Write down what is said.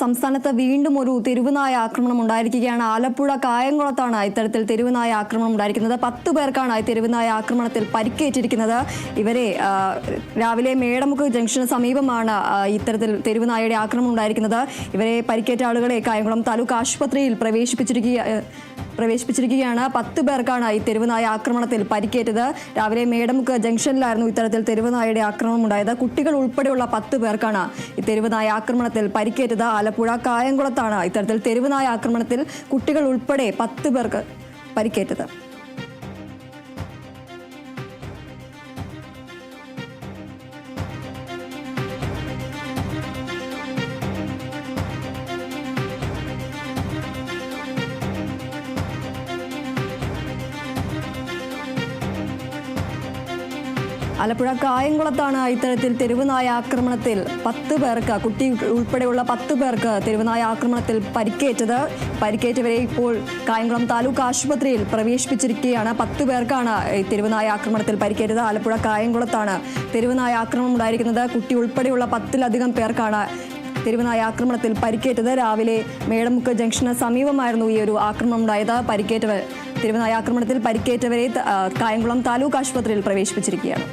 സംസ്ഥാനത്ത് വീണ്ടും ഒരു തെരുവുനായ ആക്രമണം ഉണ്ടായിരിക്കുകയാണ്. ആലപ്പുഴ കായംകുളത്താണ് ഇത്തരത്തിൽ തെരുവുനായ ആക്രമണം ഉണ്ടായിരിക്കുന്നത്. 10 പേർക്കാണ് തെരുവുനായ ആക്രമണത്തിൽ പരിക്കേറ്റിരിക്കുന്നത്. ഇവരെ രാവിലെ മേടമുക്ക് ജംഗ്ഷന് സമീപമാണ് ഇത്തരത്തിൽ തെരുവുനായയുടെ ആക്രമണം ഉണ്ടായിരിക്കുന്നത്. ഇവരെ പരിക്കേറ്റ ആളുകളെ കായംകുളം താലൂക്ക് ആശുപത്രിയിൽ പ്രവേശിപ്പിച്ചിരിക്കുകയാണ്. 10 പേർക്കാണ് ഈ തെരുവുനായ ആക്രമണത്തിൽ പരിക്കേറ്റത്. രാവിലെ മേടമുക്ക് ജംഗ്ഷനിലായിരുന്നു ഇത്തരത്തിൽ തെരുവുനായയുടെ ആക്രമണം ഉണ്ടായത്. കുട്ടികൾ ഉൾപ്പെടെയുള്ള 10 പേർക്കാണ് ഈ തെരുവുനായ ആക്രമണത്തിൽ പരിക്കേറ്റത്. ആലപ്പുഴ കായംകുളത്താണ് ഇത്തരത്തിൽ തെരുവുനായ ആക്രമണത്തിൽ കുട്ടികൾ ഉൾപ്പെടെ 10 പേർക്ക് പരിക്കേറ്റത്. ആലപ്പുഴ കായംകുളത്താണ് ഇത്തരത്തിൽ തെരുവുനായ ആക്രമണത്തിൽ 10 പേർക്ക്, കുട്ടി ഉൾപ്പെടെയുള്ള 10 പേർക്ക് തെരുവുനായ ആക്രമണത്തിൽ പരിക്കേറ്റത്. പരിക്കേറ്റവരെ ഇപ്പോൾ കായംകുളം താലൂക്ക് ആശുപത്രിയിൽ പ്രവേശിപ്പിച്ചിരിക്കുകയാണ്. 10 പേർക്കാണ് ഈ തെരുവുനായ ആക്രമണത്തിൽ പരിക്കേറ്റത്. ആലപ്പുഴ കായംകുളത്താണ് തെരുവുനായ ആക്രമണം ഉണ്ടായിരിക്കുന്നത്. കുട്ടി ഉൾപ്പെടെയുള്ള 10-ലധികം പേർക്കാണ് തെരുവുനായ ആക്രമണത്തിൽ പരിക്കേറ്റത്. രാവിലെ മേടമുക്ക് ജംഗ്ഷന് സമീപമായിരുന്നു ഈ ഒരു ആക്രമണം ഉണ്ടായത്. തെരുവുനായ ആക്രമണത്തിൽ പരിക്കേറ്റവരെ കായംകുളം താലൂക്ക് ആശുപത്രിയിൽ പ്രവേശിപ്പിച്ചിരിക്കുകയാണ്.